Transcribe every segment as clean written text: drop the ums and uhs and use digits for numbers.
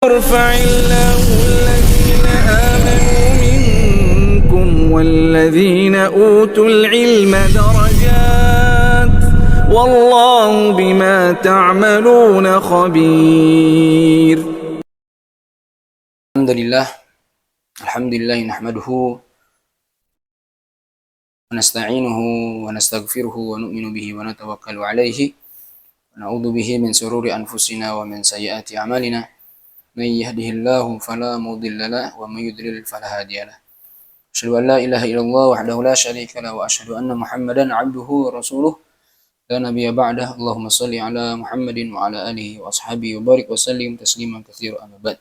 يرفع الله الذين آمنوا منكم والذين أوتوا العلم درجات والله بما تعملون خبير. Alhamdulillah nahmaduhu wa nasta'inuhu wa nastaghfiruhu wa nu'minu bihi wa natawakkalu alayhi wa na'udzu bihi min sururi anfusina wa min sayyiati a'malina man yahdihillahu fala mudilla lahu wa man yudlil fala hadiya lahu. Asyhadu an la ilaha illallah wahdahu la syarika lahu wa asyhadu anna Muhammadan 'abduhu wa rasuluh la nabiyya ba'dah. Allahumma shalli ala Muhammadin wa ala alihi wa ashabihi wa barik wa sallim tasliman katsiran amma ba'd.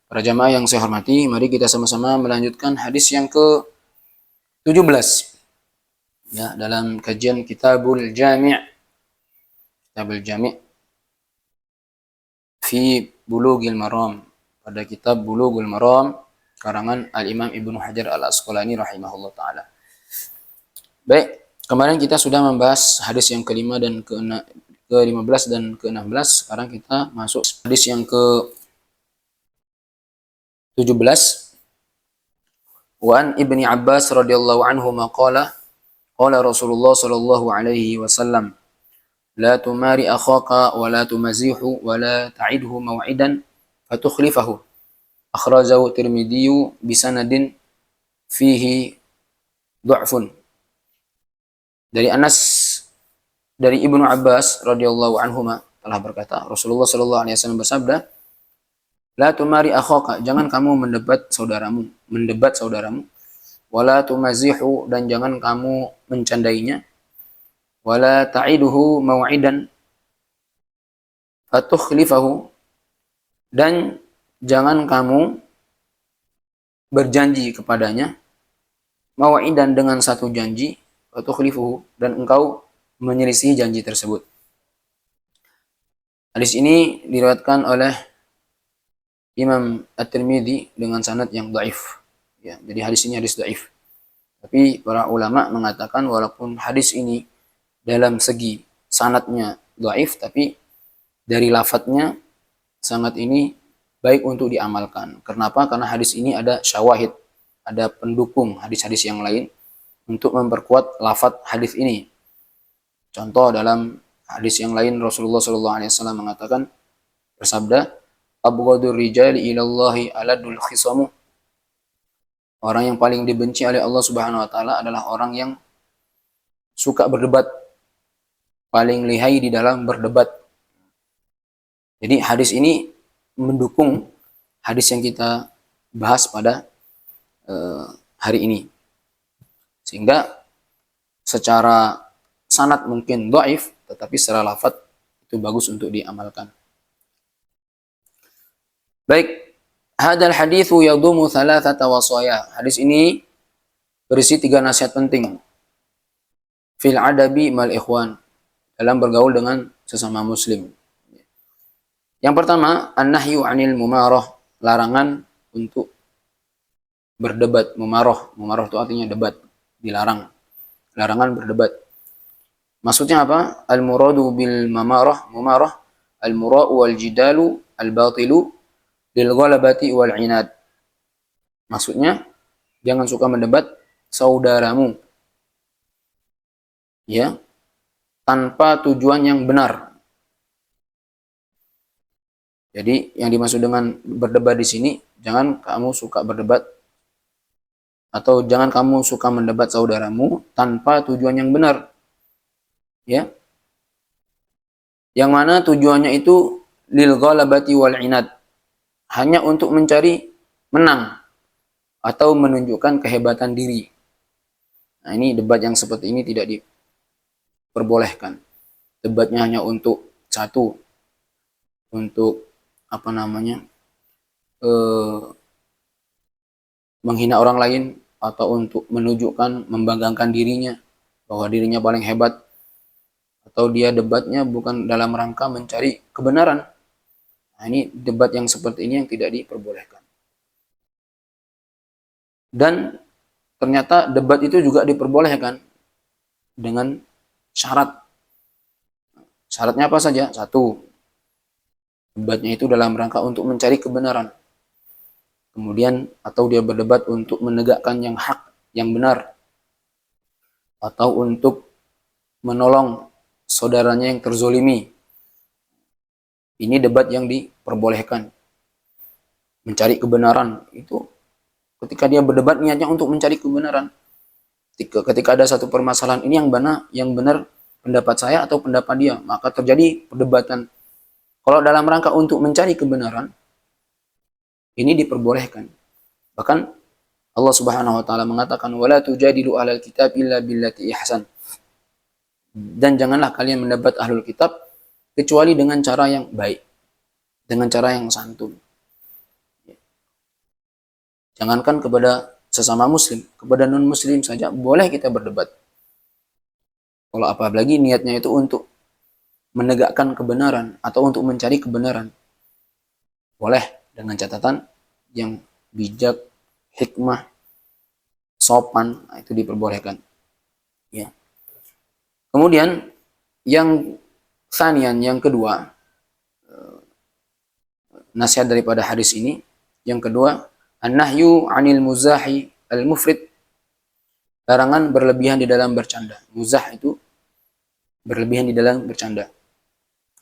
Para jamaah yang saya hormati, mari kita sama-sama melanjutkan hadis yang ke-17 ya, dalam kajian Kitabul Jami' fi Bulughil Maram, pada kitab Bulughul Maram karangan Al-Imam Ibnu Hajar Al-Asqalani rahimahullah taala. Baik, kemarin kita sudah membahas hadis yang ke-5 dan ke-15 dan ke-16. Sekarang kita masuk hadis yang ke-17. Wa an Ibni Abbas radhiyallahu anhu maqala qala Rasulullah sallallahu alaihi wasallam la tumari akhaka wa la tumazihu wa la ta'idhu maw'idan fatukhlifahu. Akhrajahu Tirmidzi bisanadin fihi du'fun. Dari Ibnu Abbas radhiyallahu anhuma telah berkata, Rasulullah sallallahu alaihi wasallam bersabda, la tumari akhaka, jangan kamu mendebat saudaramu, wala tumazihu, dan jangan kamu mencandainya, wala ta'iduhu mau'idan fatukhlifahu, dan jangan kamu berjanji kepadanya, mau'idan, dengan satu janji, fatukhlifuhu, dan engkau menyelisih janji tersebut. Hadis ini diriwayatkan oleh Imam At-Tirmidzi dengan sanad yang dhaif. Ya, jadi hadis ini hadis dhaif. Tapi para ulama mengatakan walaupun hadis ini dalam segi sanadnya dhaif, tapi dari lafadznya sanad ini baik untuk diamalkan. Kenapa? Karena hadis ini ada syawahid, ada pendukung hadis-hadis yang lain untuk memperkuat lafadz hadis ini. Contoh, dalam hadis yang lain Rasulullah SAW mengatakan, bersabda, abghadur rijali ilallahi aladul khisamu. Orang yang paling dibenci oleh Allah Subhanahu wa taala adalah orang yang suka berdebat, paling lihai di dalam berdebat. Jadi hadis ini mendukung hadis yang kita bahas pada hari ini. Sehingga secara sanad mungkin dhaif, tetapi secara lafadz itu bagus untuk diamalkan. Baik, hadal haditsu yadumu thalathata wasaya. Hadis ini berisi 3 nasihat penting. Fil adabi mal ikhwan, dalam bergaul dengan sesama muslim. Yang pertama, an-nahyu 'anil mumarah, larangan untuk berdebat. Mumarah itu artinya debat, dilarang. Larangan berdebat. Maksudnya apa? Al-muradu bil mumarah, al-mura'u wal jidalu al-batilu lil ghalabati wal inad. Maksudnya, jangan suka mendebat saudaramu, ya, tanpa tujuan yang benar. Jadi yang dimaksud dengan berdebat di sini, jangan kamu suka berdebat atau jangan kamu suka mendebat saudaramu tanpa tujuan yang benar, ya. Yang mana tujuannya itu lil ghalabati wal inad, hanya untuk mencari menang atau menunjukkan kehebatan diri. Nah, ini debat yang seperti ini tidak diperbolehkan. Debatnya hanya untuk untuk menghina orang lain, atau untuk menunjukkan, membanggakan dirinya bahwa dirinya paling hebat, atau dia debatnya bukan dalam rangka mencari kebenaran. Nah, ini debat yang seperti ini yang tidak diperbolehkan. Dan ternyata debat itu juga diperbolehkan dengan syarat. Syaratnya apa saja? 1, Debatnya itu dalam rangka untuk mencari kebenaran. Kemudian atau dia berdebat untuk menegakkan yang hak, yang benar, atau untuk menolong saudaranya yang terzolimi. Ini debat yang diperbolehkan. Mencari kebenaran itu ketika dia berdebat niatnya untuk mencari kebenaran. Ketika ada satu permasalahan, ini yang benar pendapat saya atau pendapat dia, maka terjadi perdebatan. Kalau dalam rangka untuk mencari kebenaran, ini diperbolehkan. Bahkan Allah Subhanahu wa taala mengatakan wala tujadilu ahlal kitab illa billati ihsan. Dan janganlah kalian mendebat ahlul kitab kecuali dengan cara yang baik, dengan cara yang santun. Jangankan kepada sesama muslim, kepada non muslim saja boleh kita berdebat. Kalau apalagi niatnya itu untuk menegakkan kebenaran atau untuk mencari kebenaran, boleh dengan catatan yang bijak, hikmah, sopan, itu diperbolehkan. Ya. Kemudian yang sanian, yang kedua, nasihat daripada hadis ini, yang kedua, an-nahyu 'anil muzahi al-mufrid, larangan berlebihan di dalam bercanda. Muzah itu berlebihan di dalam bercanda.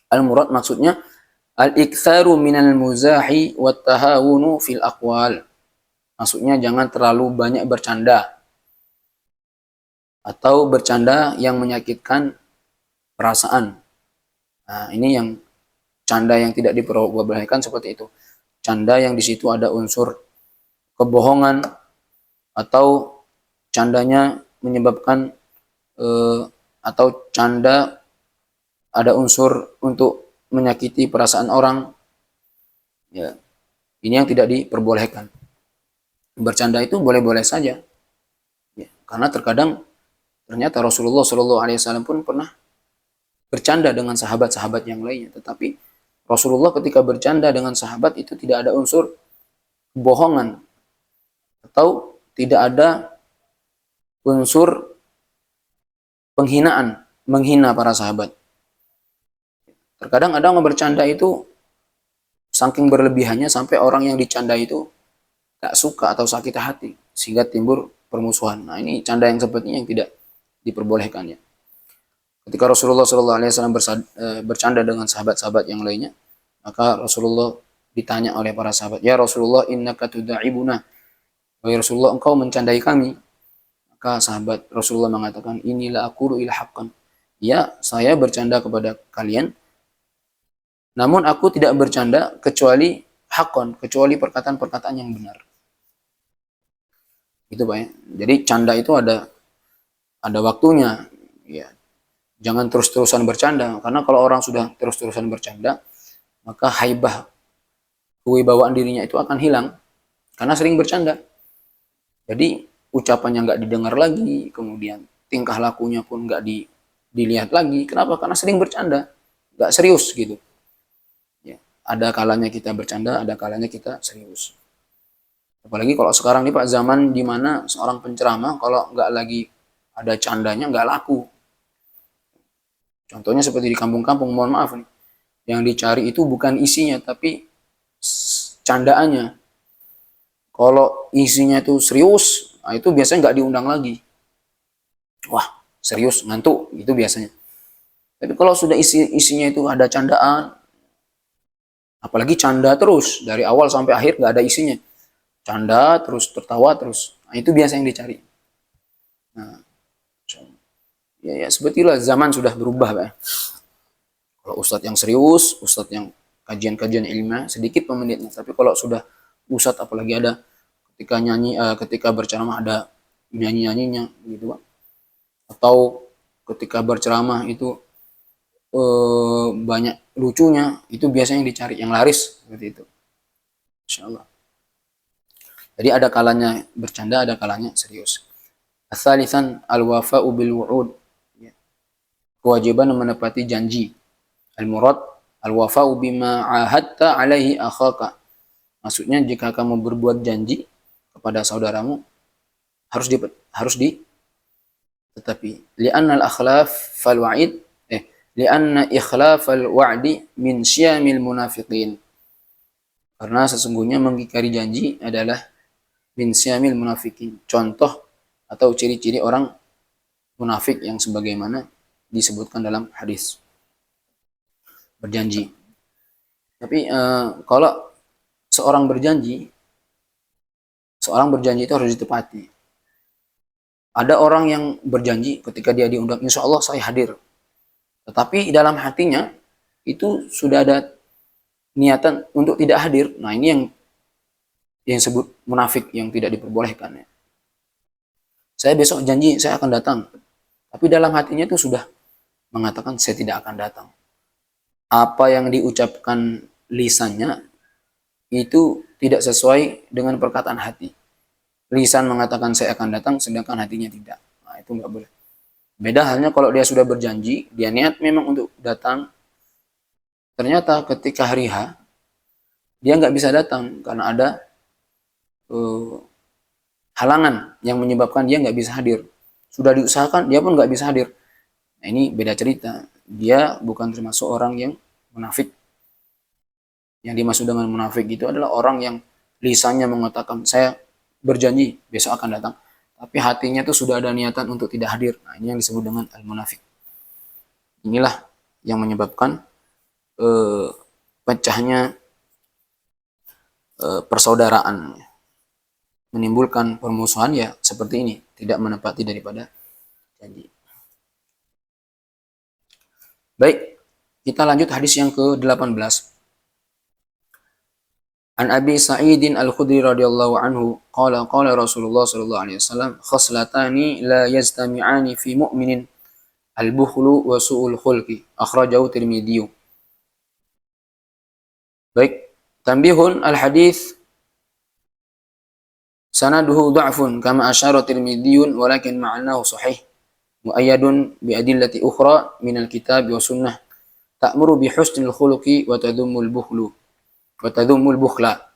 Al-murad maksudnya al-iktsaru minal muzahi wat tahawunu fil aqwal. Maksudnya jangan terlalu banyak bercanda atau bercanda yang menyakitkan perasaan. Nah, ini yang canda yang tidak diperbolehkan seperti itu. Canda yang di situ ada unsur kebohongan atau candanya menyebabkan atau canda ada unsur untuk menyakiti perasaan orang. Ya, ini yang tidak diperbolehkan. Bercanda itu boleh-boleh saja. Ya, karena terkadang ternyata Rasulullah SAW pun pernah bercanda dengan sahabat-sahabat yang lainnya. Tetapi Rasulullah ketika bercanda dengan sahabat itu tidak ada unsur kebohongan atau tidak ada unsur penghinaan, menghina para sahabat. Terkadang ada orang bercanda itu saking berlebihannya sampai orang yang dicanda itu gak suka atau sakit hati sehingga timbul permusuhan. Nah, ini canda yang sepertinya yang tidak diperbolehkan ya. Ketika Rasulullah SAW bercanda dengan sahabat-sahabat yang lainnya, maka Rasulullah ditanya oleh para sahabat, ya Rasulullah innaka tuda'ibuna, wahai Rasulullah engkau mencandai kami. Maka sahabat Rasulullah mengatakan, inilah aqulu ila haqqan, ya saya bercanda kepada kalian, namun aku tidak bercanda kecuali haqqan, kecuali perkataan-perkataan yang benar. Gitu Pak ya. Jadi canda itu ada waktunya ya. Jangan terus-terusan bercanda, karena kalau orang sudah terus-terusan bercanda, maka haibah, kewibawaan dirinya itu akan hilang karena sering bercanda. Jadi ucapannya nggak didengar lagi, kemudian tingkah lakunya pun nggak dilihat lagi. Kenapa? Karena sering bercanda, nggak serius gitu. Ya, ada kalanya kita bercanda, ada kalanya kita serius. Apalagi kalau sekarang nih Pak, zaman dimana seorang penceramah kalau nggak lagi ada candanya nggak laku. Contohnya seperti di kampung-kampung, mohon maaf nih, yang dicari itu bukan isinya, tapi candaannya. Kalau isinya itu serius, nah itu biasanya nggak diundang lagi. Wah, serius, ngantuk, itu biasanya. Tapi kalau sudah isinya itu ada candaan, apalagi canda terus, dari awal sampai akhir nggak ada isinya. Canda terus, tertawa terus, nah itu biasa yang dicari. Nah, ya sebetulnya zaman sudah berubah Pak. Kalau ustadz yang serius, ustadz yang kajian-kajian ilmiah sedikit pemenitnya. Tapi kalau sudah ustadz apalagi ada ketika nyanyi, ketika berceramah ada nyanyi-nyanyinya gitu Pak. Atau ketika berceramah itu banyak lucunya, itu biasanya yang dicari, yang laris seperti itu. Insyaallah. Jadi ada kalanya bercanda, ada kalanya serius. Ats-tsalisan al-wafa'u bil wu'ud. Kewajiban menepati janji. Al-murad al-wafa'u bima 'ahadta 'alaihi akhaka. Maksudnya jika kamu berbuat janji kepada saudaramu harus di tetapi li'anna al-akhlaf fal wa'id li'anna ikhlafal wa'di min syamil munafiqin. Karena sesungguhnya mengingkari janji adalah min syamil munafiqin, contoh atau ciri-ciri orang munafik yang sebagaimana disebutkan dalam hadis. Berjanji. Tapi kalau seorang berjanji itu harus ditepati. Ada orang yang berjanji ketika dia diundang, insya Allah saya hadir. Tetapi dalam hatinya itu sudah ada niatan untuk tidak hadir. Nah ini yang disebut munafik yang tidak diperbolehkan. Ya. Saya besok janji saya akan datang. Tapi dalam hatinya itu sudah mengatakan saya tidak akan datang. Apa yang diucapkan lisannya itu tidak sesuai dengan perkataan hati. Lisan mengatakan saya akan datang, sedangkan hatinya tidak. Nah, itu nggak boleh. Beda halnya kalau dia sudah berjanji, dia niat memang untuk datang. Ternyata ketika hari H, dia nggak bisa datang karena ada halangan yang menyebabkan dia nggak bisa hadir. Sudah diusahakan, dia pun nggak bisa hadir. Nah, ini beda cerita. Dia bukan termasuk orang yang munafik. Yang dimaksud dengan munafik itu adalah orang yang lisannya mengatakan saya berjanji besok akan datang, tapi hatinya tuh sudah ada niatan untuk tidak hadir. Nah, ini yang disebut dengan al-munafik. Inilah yang menyebabkan pecahnya persaudaraan, menimbulkan permusuhan ya seperti ini, tidak menepati daripada janji. Baik, kita lanjut hadis yang ke-18. An Abi Sa'idin Al-Khudri radhiyallahu anhu qala Rasulullah sallallahu alaihi wasallam khaslatani la yajtami'ani fi mu'minin al-bukhlu wa su'ul khulqi akhrajahu Tirmidzi. Baik, tambihun al-hadis sanaduhu dha'fun kama asyara Tirmidzi walakin ma'nahu sahih muayyadun bi adillati ukhra min al-kitab wa sunnah ta'muru bi husnil khuluqi wa tadhummul bukhlu wa tadhummul bukhla.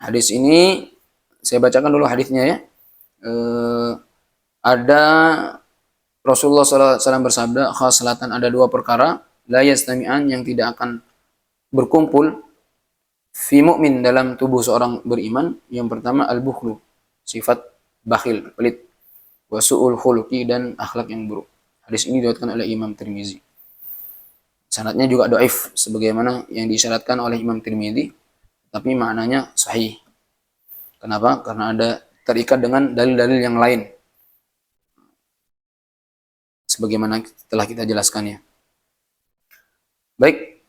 Hadis ini saya bacakan dulu hadisnya ya. Ada Rasulullah SAW bersabda, khaslatan ada dua perkara, la yastami'an yang tidak akan berkumpul fi mu'min dalam tubuh seorang beriman. Yang pertama al-bukhlu, sifat bakhil, pelit, wa su'ul khuluqi dan akhlak yang buruk. Hadis ini diriwayatkan oleh Imam Tirmizi. Sanadnya juga dhaif sebagaimana yang disyaratkan oleh Imam Tirmizi, tapi maknanya sahih. Kenapa? Karena ada terikat dengan dalil-dalil yang lain. Sebagaimana telah kita jelaskannya. Baik.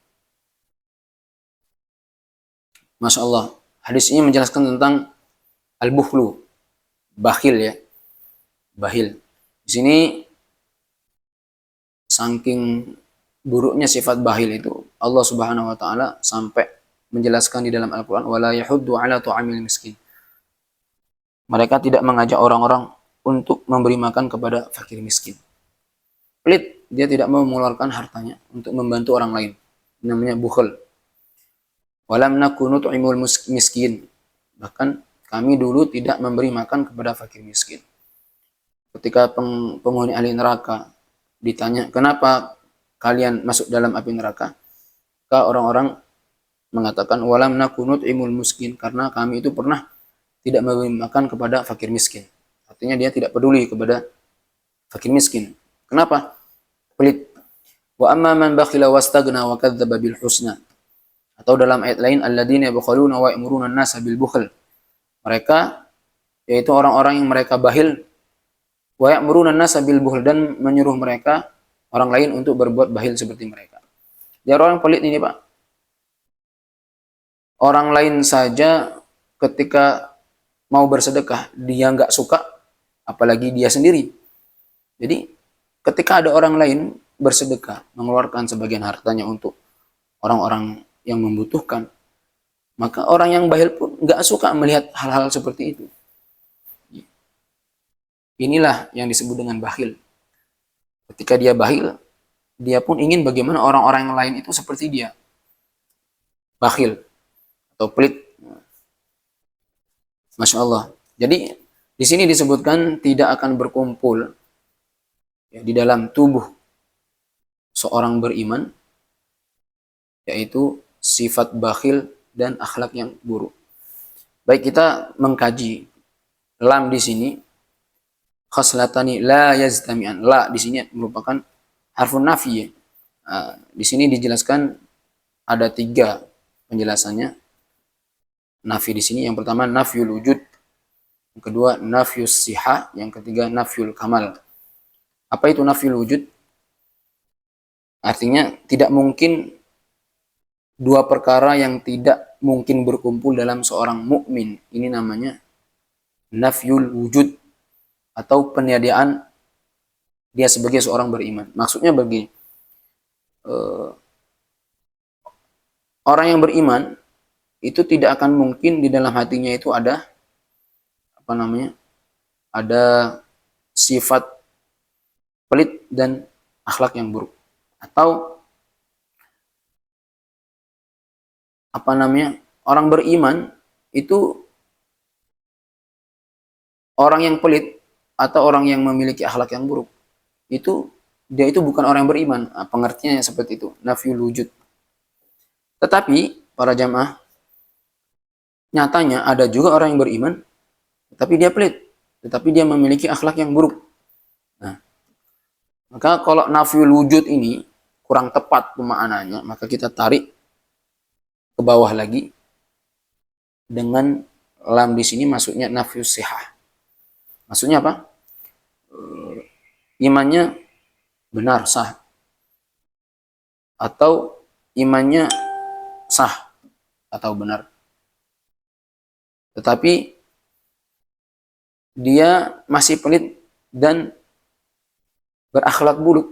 Masya Allah. Hadis ini menjelaskan tentang al-bukhlu. Bakhil ya. Bakhil. Di sini saking buruknya sifat bakhil itu Allah Subhanahu wa taala sampai menjelaskan di dalam Al-Qur'an wala yahuddu ala tu'amil miskin. Mereka tidak mengajak orang-orang untuk memberi makan kepada fakir miskin. Pelit, dia tidak mau mengeluarkan hartanya untuk membantu orang lain. Namanya bukhl. Walam nakunu tu'imul miskin. Bahkan kami dulu tidak memberi makan kepada fakir miskin. Ketika penghuni ahli neraka ditanya, kenapa kalian masuk dalam api neraka? Maka orang-orang mengatakan walam nakunut imul miskin, karena kami itu pernah tidak memberi makan kepada fakir miskin. Artinya dia tidak peduli kepada fakir miskin. Kenapa? Pelit. Wa amma man bakhila wastaghna wa kadzdzaba bil husna. Atau dalam ayat lain alladzina yabkhuluna wa ya'muruna an-nasa bil bukhl. Mereka yaitu orang-orang yang mereka bakhil wa ya'muruna an-nasa bil bukhl dan menyuruh mereka orang lain untuk berbuat bakhil seperti mereka. Dia orang pelit ini Pak. Orang lain saja ketika mau bersedekah, dia nggak suka, apalagi dia sendiri. Jadi ketika ada orang lain bersedekah, mengeluarkan sebagian hartanya untuk orang-orang yang membutuhkan, maka orang yang bakhil pun nggak suka melihat hal-hal seperti itu. Inilah yang disebut dengan bakhil. Ketika dia bakhil, dia pun ingin bagaimana orang-orang yang lain itu seperti dia. Bakhil atau pelit. Masya Allah. Jadi di sini disebutkan tidak akan berkumpul ya, di dalam tubuh seorang beriman, yaitu sifat bakhil dan akhlak yang buruk. Baik, kita mengkaji lam di sini, khaslatani la yaztami'an. La di sini merupakan harfun nafi ya. Di sini dijelaskan ada 3 penjelasannya. Nafi di sini yang pertama nafyul wujud, yang kedua nafyus sihah, yang ketiga nafyul kamal. Apa itu nafyul wujud? Artinya tidak mungkin 2 perkara yang tidak mungkin berkumpul dalam seorang mukmin. Ini namanya nafyul wujud atau peniadaan dia sebagai seorang beriman. Maksudnya begini, orang yang beriman itu tidak akan mungkin di dalam hatinya itu ada ada sifat pelit dan akhlak yang buruk, atau orang beriman itu orang yang pelit atau orang yang memiliki akhlak yang buruk, dia itu bukan orang yang beriman. Pengertiannya seperti itu, nafyul wujud. Tetapi para jamaah, nyatanya ada juga orang yang beriman tetapi dia pelit, tetapi dia memiliki akhlak yang buruk. Nah, maka kalau nafyul wujud ini kurang tepat pemaknaannya, maka kita tarik ke bawah lagi dengan lam di sini, maksudnya nafyus sihah. Maksudnya apa? Imannya benar, sah, atau imannya sah atau benar, tetapi dia masih pelit dan berakhlak buruk.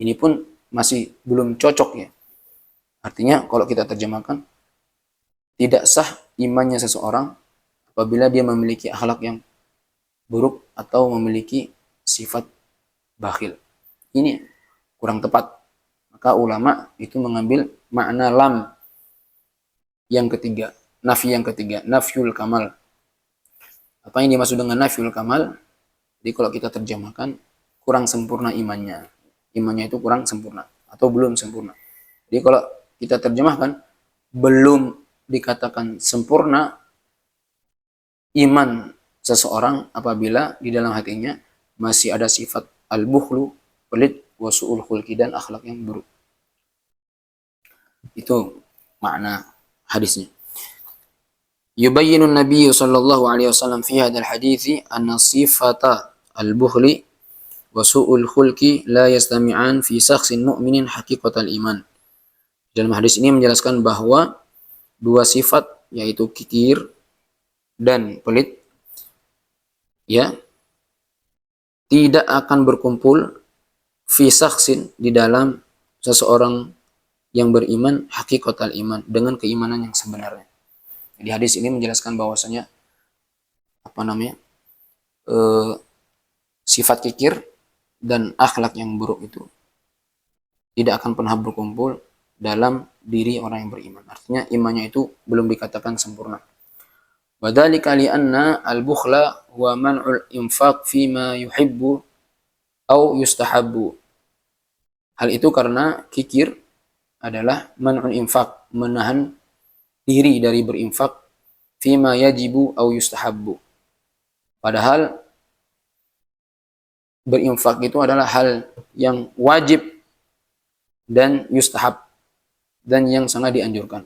Ini pun masih belum cocok ya. Artinya kalau kita terjemahkan, tidak sah imannya seseorang apabila dia memiliki akhlak yang buruk atau memiliki sifat bakhil. Ini kurang tepat. Maka ulama itu mengambil makna lam yang ketiga, nafi yang ketiga, nafyul kamal. Apa yang dimaksud dengan nafyul kamal? Jadi kalau kita terjemahkan, kurang sempurna imannya. Imannya itu kurang sempurna atau belum sempurna. Jadi kalau kita terjemahkan, belum dikatakan sempurna iman seseorang apabila di dalam hatinya masih ada sifat al-bukhlu, pelit, wa su'ul khulqi, dan akhlak yang buruk. Itu makna hadisnya. Yubayyinu Nabi sallallahu alaihi wasallam fi hadzal hadithi anna sifata al-bukhli wa su'ul khulqi la yastami'an fi shakhsin mu'minin haqiqatal iman. Dalam hadis ini menjelaskan bahwa 2 sifat, yaitu kikir dan pelit, ya, tidak akan berkumpul fi shakhsin, di dalam seseorang yang beriman, haqiqatal iman, dengan keimanan yang sebenarnya. Jadi hadis ini menjelaskan bahwasanya sifat kikir dan akhlak yang buruk itu tidak akan pernah berkumpul dalam diri orang yang beriman. Artinya imannya itu belum dikatakan sempurna. Wadzalika li'anna al-bukhla huwa man'ul infaq fima yuhibbu au yustahabbu. Hal itu karena kikir adalah man'ul infaq, menahan diri dari berinfak, fima yajibu au yustahabbu. Padahal berinfak itu adalah hal yang wajib dan yustahab, dan yang sangat dianjurkan.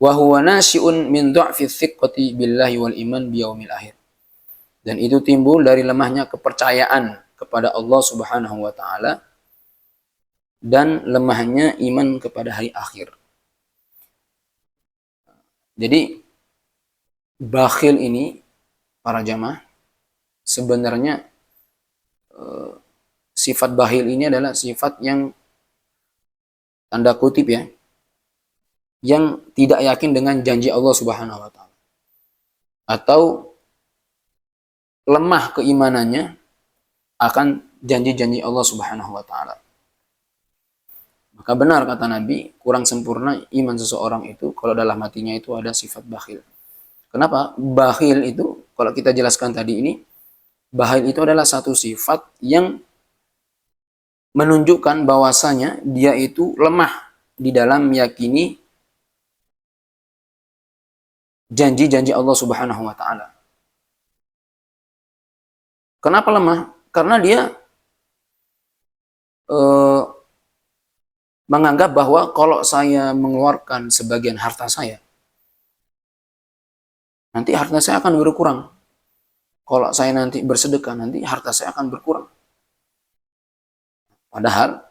Wa huwa nasyi'un min du'fi thiqati billahi wal iman biyaumil akhir. Dan itu timbul dari lemahnya kepercayaan kepada Allah Subhanahu wa taala dan lemahnya iman kepada hari akhir. Jadi bakhil ini, para jamaah, sebenarnya sifat bakhil ini adalah sifat yang tanda kutip ya, yang tidak yakin dengan janji Allah Subhanahu wa taala, atau lemah keimanannya akan janji-janji Allah Subhanahu wa taala. Maka benar kata Nabi, kurang sempurna iman seseorang itu kalau dalam hatinya itu ada sifat bakhil. Kenapa? Bakhil itu, kalau kita jelaskan tadi ini, bakhil itu adalah satu sifat yang menunjukkan bahwasanya dia itu lemah di dalam meyakini janji-janji Allah Subhanahu wa taala. Kenapa lemah? Karena dia menganggap bahwa kalau saya mengeluarkan sebagian harta saya, nanti harta saya akan berkurang. Kalau saya nanti bersedekah, nanti harta saya akan berkurang. Padahal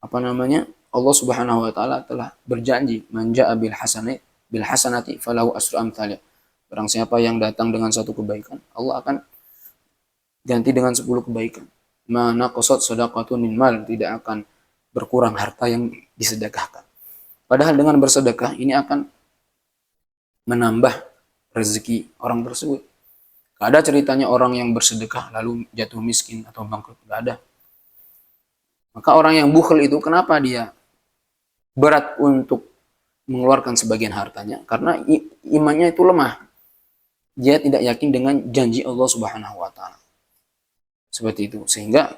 Allah Subhanahu wa taala telah berjanji, "Man jaa'a bil hasanati falahu asru amthalih." Barang siapa yang datang dengan satu kebaikan, Allah akan ganti dengan 10 kebaikan. Mana qasad shadaqatun min mal, tidak akan berkurang harta yang disedekahkan. Padahal dengan bersedekah ini akan menambah rezeki orang tersebut. Gak ada ceritanya orang yang bersedekah lalu jatuh miskin atau bangkrut. Gak ada. Maka orang yang bukhil itu kenapa dia berat untuk mengeluarkan sebagian hartanya? Karena imannya itu lemah. Dia tidak yakin dengan janji Allah Subhanahu wa taala. Seperti itu. Sehingga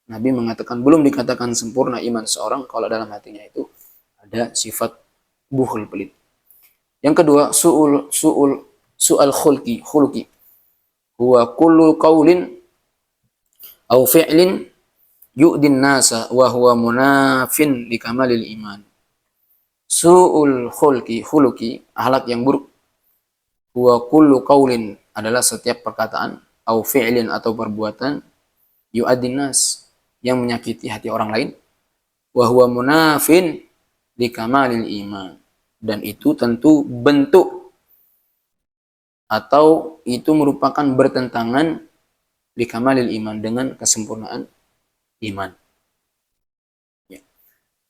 Nabi mengatakan belum dikatakan sempurna iman seorang kalau dalam hatinya itu ada sifat bukhil, pelit. Yang kedua, su'al khuluqi. Huwa kullu qaulin aw fi'lin yu'din nasa wa huwa munafin li kamalil iman. Su'ul khuluqi, akhlak yang buruk. Huwa kullu qaulin adalah setiap perkataan aw fi'lin atau perbuatan yu'din nas yang menyakiti hati orang lain. Wa huwa munafin li kamalil iman. Dan itu tentu bentuk atau itu merupakan bertentangan li kamalil iman, dengan kesempurnaan iman. Ya.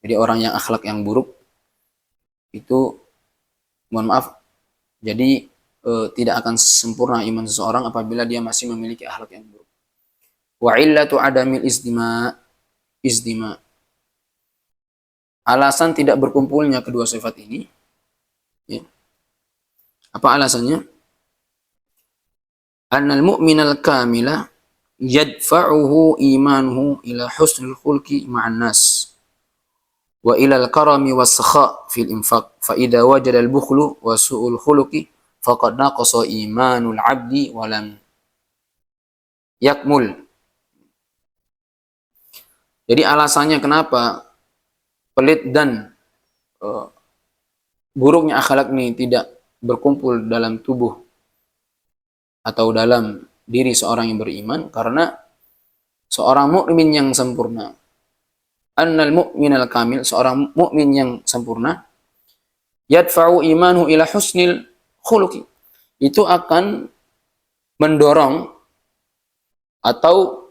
Jadi orang yang akhlak yang buruk itu, mohon maaf, jadi tidak akan sempurna iman seseorang apabila dia masih memiliki akhlak yang buruk. Wa illatu adamil izdima. Alasan tidak berkumpulnya kedua sifat ini, ya. Apa alasannya? Annal mu'minal kamila yadfa'uhu imanuhu ila husnul khulqi ma'an nas wa ila al-karami was-sakha fil infaq, fa idza wajada al-bukhlu wa su'ul khuluqi faqad naqasa imanul 'abdi wa lam yakmul. Jadi alasannya kenapa pelit dan buruknya akhlak ini tidak berkumpul dalam tubuh atau dalam diri seorang yang beriman, karena seorang mukmin yang sempurna, annal mu'minal kamil, seorang mukmin yang sempurna, yadfa'u imanu ila husnil khuluqi, itu akan mendorong, atau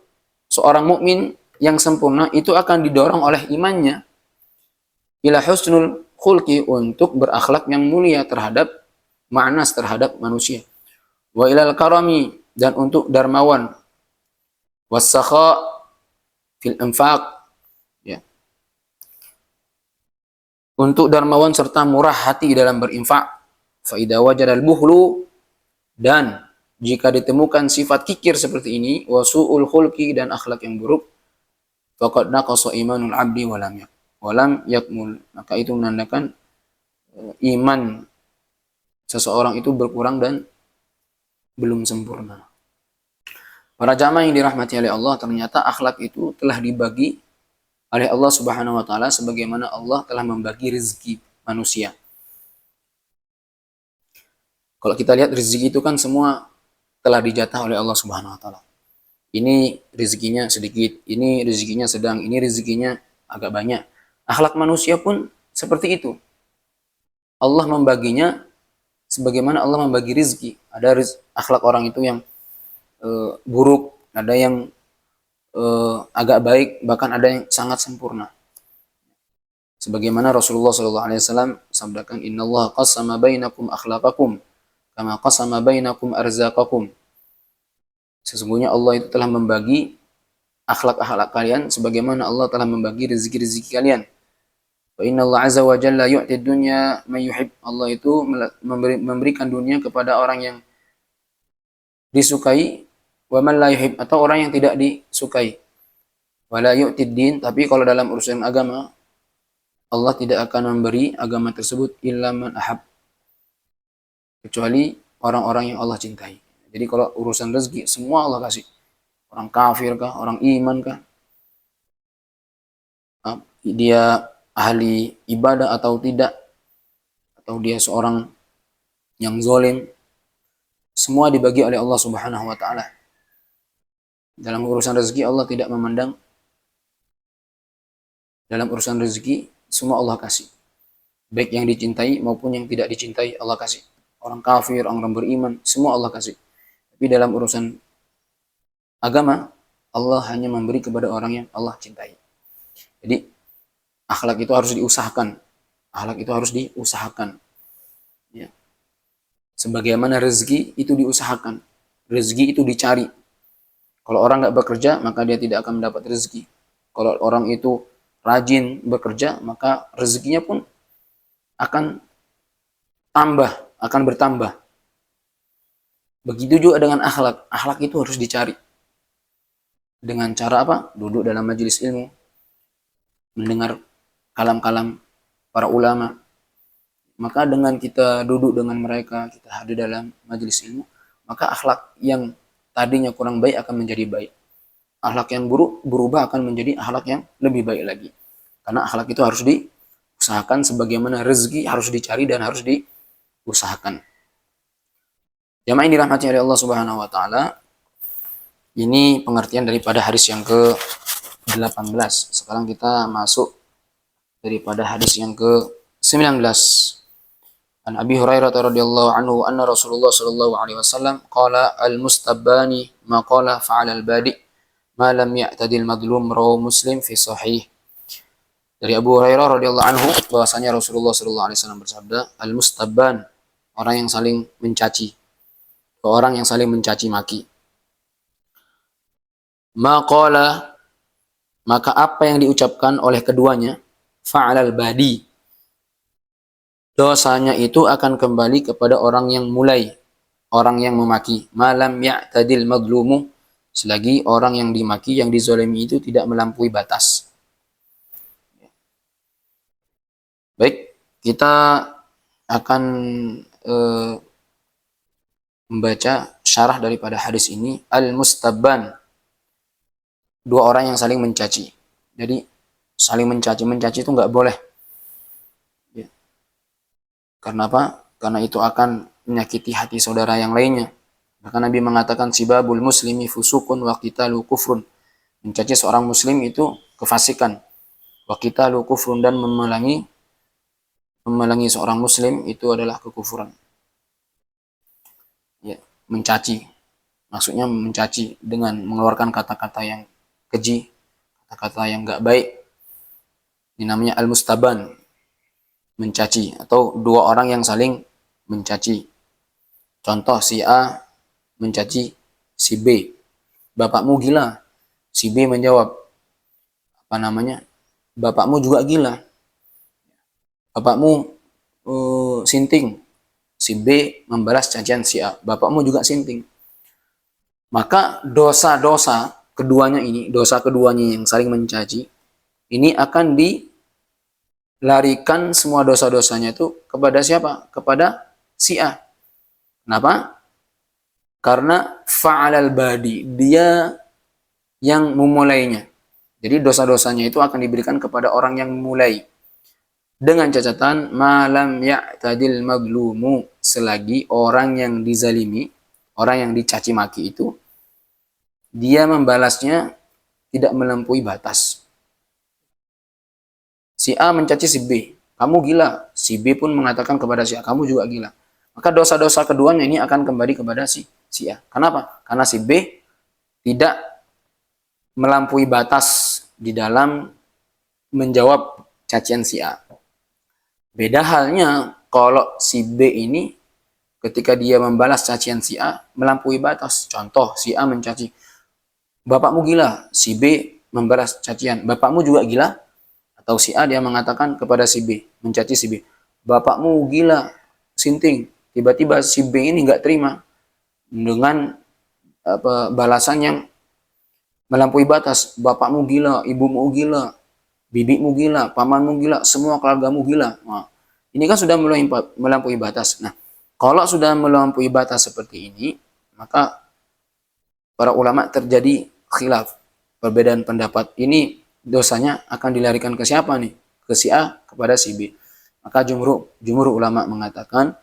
seorang mukmin yang sempurna itu akan didorong oleh imannya ila husnul khuluqi, untuk berakhlak yang mulia terhadap ma'nas, terhadap manusia. Wa ilal karami, dan untuk dermawan, was-sakha fil infaq, ya, untuk dermawan serta murah hati dalam berinfak. Fa idza wajadal bukhlu, dan jika ditemukan sifat kikir seperti ini, wa su'ul khulqi, dan akhlak yang buruk, faqad naqasa imanul 'abdi wa lam yakmul, maka itu menandakan iman seseorang itu berkurang dan belum sempurna. Para jamaah yang dirahmati oleh Allah, ternyata akhlak itu telah dibagi oleh Allah Subhanahu wa taala sebagaimana Allah telah membagi rezeki manusia. Kalau kita lihat rezeki itu kan semua telah dijatah oleh Allah Subhanahu wa taala. Ini rezekinya sedikit, ini rezekinya sedang, ini rezekinya agak banyak. Akhlak manusia pun seperti itu. Allah membaginya sebagaimana Allah membagi rezeki. Ada akhlak orang itu yang buruk, ada yang agak baik, bahkan ada yang sangat sempurna. Sebagaimana Rasulullah SAW sabdakan, Innallaha qassama bainakum akhlaqakum kama qassama bainakum arzaqakum. Sesungguhnya Allah itu telah membagi akhlak-akhlak kalian sebagaimana Allah telah membagi rezeki-rezeki kalian. Wa inna Allah azza wa jalla yu'ti dunya man yuhib. Allah itu memberikan dunia kepada orang yang disukai, wa man la yuhib, atau orang yang tidak disukai. Wala yu'tid din, tapi kalau dalam urusan agama, Allah tidak akan memberi agama tersebut illa man ahab, kecuali orang-orang yang Allah cintai. Jadi kalau urusan rezeki semua Allah kasih. Orang kafir kah, orang iman kah, dia ahli ibadah atau tidak, atau dia seorang yang zalim, semua dibagi oleh Allah Subhanahu wa taala. Dalam urusan rezeki Allah tidak memandang, dalam urusan rezeki semua Allah kasih. Baik yang dicintai maupun yang tidak dicintai Allah kasih. Orang kafir, orang beriman, semua Allah kasih. Tapi dalam urusan agama, Allah hanya memberi kepada orang yang Allah cintai. Jadi, akhlak itu harus diusahakan. Akhlak itu harus diusahakan. Ya. Sebagaimana rezeki itu diusahakan. Rezeki itu dicari. Kalau orang nggak bekerja, maka dia tidak akan mendapat rezeki. Kalau orang itu rajin bekerja, maka rezekinya pun akan bertambah. Begitu juga dengan akhlak. Akhlak itu harus dicari. Dengan cara apa? Duduk dalam majelis ilmu, mendengar kalam-kalam para ulama. Maka dengan kita duduk dengan mereka, kita hadir dalam majelis ilmu, maka akhlak yang tadinya kurang baik akan menjadi baik. Akhlak yang buruk berubah akan menjadi akhlak yang lebih baik lagi. Karena akhlak itu harus diusahakan sebagaimana rezeki harus dicari dan harus diusahakan. Jamaah yang dirahmati oleh Allah Subhanahu wa taala, ini pengertian daripada hadis yang ke-18. Sekarang kita masuk daripada hadis yang ke-19. An Abi Hurairah radhiyallahu anhu anna Rasulullah sallallahu alaihi wasallam qala al-mustabbani ma qala fa'ala al-badi ma lam ya'tadil madlum, rawahu Muslim fi sahih. Dari Abu Hurairah radhiyallahu anhu bahwasanya Rasulullah sallallahu alaihi wasallam bersabda, al-mustabban, orang yang saling mencaci, orang yang saling mencaci maki. Ma qala, maka apa yang diucapkan oleh keduanya, fa'alal badi, dosanya itu akan kembali kepada orang yang mulai, orang yang memaki. Malam ya'tadil madlumu, selagi orang yang dimaki, yang dizalimi itu tidak melampaui batas. Baik, kita akan membaca syarah daripada hadis ini. Al-mustabban, dua orang yang saling mencaci. Jadi saling mencaci itu nggak boleh. Ya. Karena apa? Karena itu akan menyakiti hati saudara yang lainnya. Bahkan Nabi mengatakan sibabul muslimi fusukun wa qitalu kufrun. Mencaci seorang muslim itu kefasikan. Wa qitalu kufrun, dan memelangi seorang muslim itu adalah kekufuran. Ya, mencaci. Maksudnya mencaci dengan mengeluarkan kata-kata yang keji, kata-kata yang enggak baik. Ini namanya al-mustaban, mencaci, atau dua orang yang saling mencaci. Contoh, si A mencaci si B. Bapakmu gila. Si B menjawab, bapakmu juga gila. Bapakmu sinting. Si B membalas cacian si A, bapakmu juga sinting. Maka dosa keduanya yang saling mencaci, ini akan dilarikan semua dosa-dosanya itu kepada siapa? Kepada si A. Kenapa? Karena fa'alal badi, dia yang memulainya. Jadi dosa-dosanya itu akan diberikan kepada orang yang memulai. Dengan catatan malam ya'tadil maglumu, selagi orang yang dizalimi, orang yang dicaci maki itu, dia membalasnya tidak melampaui batas. Si A mencaci si B, kamu gila. Si B pun mengatakan kepada si A, kamu juga gila. Maka dosa-dosa keduanya ini akan kembali kepada si A. Kenapa? Karena si B tidak melampaui batas di dalam menjawab cacian si A. Beda halnya kalau si B ini ketika dia membalas cacian si A melampaui batas. Contoh, si A mencaci, bapakmu gila. Si B membalas cacian, bapakmu juga gila. Atau si A dia mengatakan kepada si B, mencaci si B, bapakmu gila, sinting. Tiba-tiba si B ini nggak terima dengan balasan yang melampaui batas, bapakmu gila, ibumu gila, bibimu gila, pamanmu gila, semua keluargamu gila. Nah, ini kan sudah melampaui batas. Nah, kalau sudah melampaui batas seperti ini, maka para ulama terjadi khilaf, perbedaan pendapat. Ini dosanya akan dilarikan ke siapa nih? Ke si A kepada si B. Maka jumhur ulama mengatakan,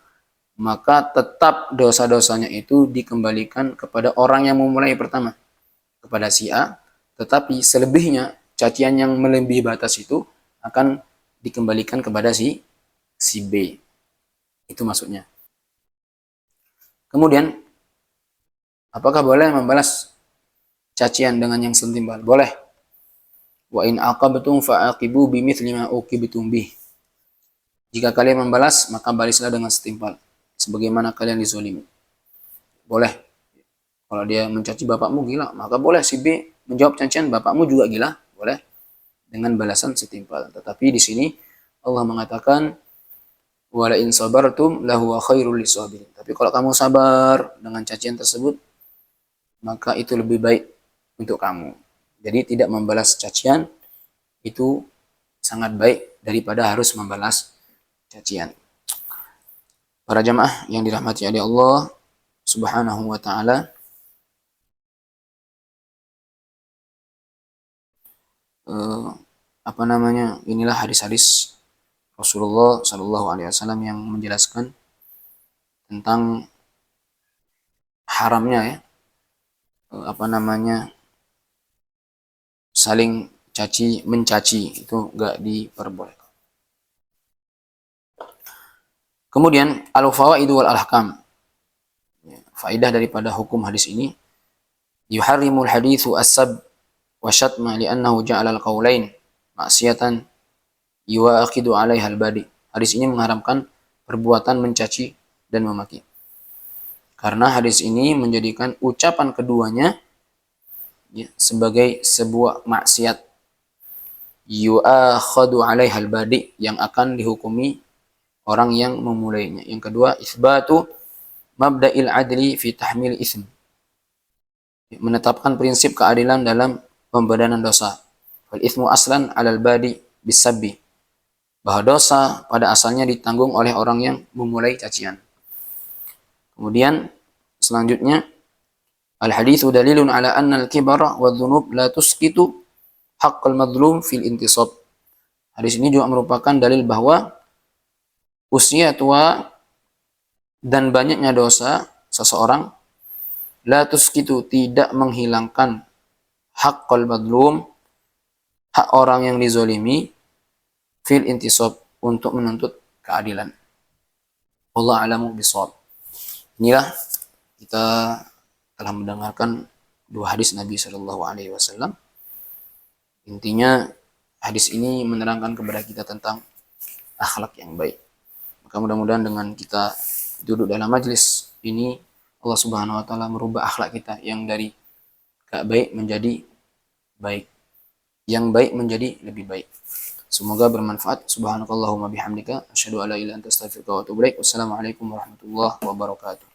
maka tetap dosa-dosanya itu dikembalikan kepada orang yang memulai pertama, kepada si A, tetapi selebihnya cacian yang melebihi batas itu akan dikembalikan kepada si B. Itu maksudnya. Kemudian, apakah boleh membalas cacian dengan yang setimpal? Boleh. Wa in aqabtum fa'aqibu bimithli ma uqibtum bih. Jika kalian membalas, maka balaslah dengan setimpal, sebagaimana kalian dizalimi. Boleh. Kalau dia mencaci bapakmu gila, maka boleh si B menjawab cacian bapakmu juga gila, boleh dengan balasan setimpal. Tetapi di sini Allah mengatakan wala in sabartum lahu khairul lisabirin. Tapi kalau kamu sabar dengan cacian tersebut, maka itu lebih baik untuk kamu. Jadi tidak membalas cacian itu sangat baik daripada harus membalas cacian. Para jamaah yang dirahmati oleh Allah Subhanahu wa taala, inilah hadis-hadis Rasulullah Shallallahu Alaihi Wasallam yang menjelaskan tentang haramnya ya, saling mencaci itu enggak diperbolehkan. Kemudian al-fawaidu wal ahkam. Faedah daripada hukum hadis ini, yuharrimul haditsu as-sab wa syatma li'annahu ja'ala al-qaulain maksiatan yuaqidu 'alaiha al-badi. Hadis ini mengharamkan perbuatan mencaci dan memaki. Karena hadis ini menjadikan ucapan keduanya ya, sebagai sebuah maksiat yuakhadu 'alaiha al-badi, yang akan dihukumi orang yang memulainya. Yang kedua, isbatu mabda'il adli fi tahmil ism. Menetapkan prinsip keadilan dalam pembadanan dosa. Wal ismu aslan 'alal badi bisabbi. Bahwa dosa pada asalnya ditanggung oleh orang yang memulai cacian. Kemudian selanjutnya, al-haditsu dalilun 'ala anna al-kibara wa dzunub la tusqitu haqqal madlum fil intisab. Hadis ini juga merupakan dalil bahwa usia tua dan banyaknya dosa seseorang la tusqitu tidak menghilangkan haqqal madlum, hak orang yang dizalimi, fil intisab, untuk menuntut keadilan. Wallahu a'lamu bishawab. Inilah kita telah mendengarkan dua hadis Nabi Shallallahu Alaihi Wasallam. Intinya hadis ini menerangkan kepada kita tentang akhlak yang baik. Maka mudah-mudahan dengan kita duduk dalam majelis ini, Allah Subhanahu Wa Taala merubah akhlak kita yang dari gak baik menjadi baik, yang baik menjadi lebih baik. Semoga bermanfaat. Subhanakallahumma bihamdika asyhadu an la ilaha illa anta astaghfiruka wa atubu ilaik. Wassalamualaikum warahmatullahi wabarakatuh.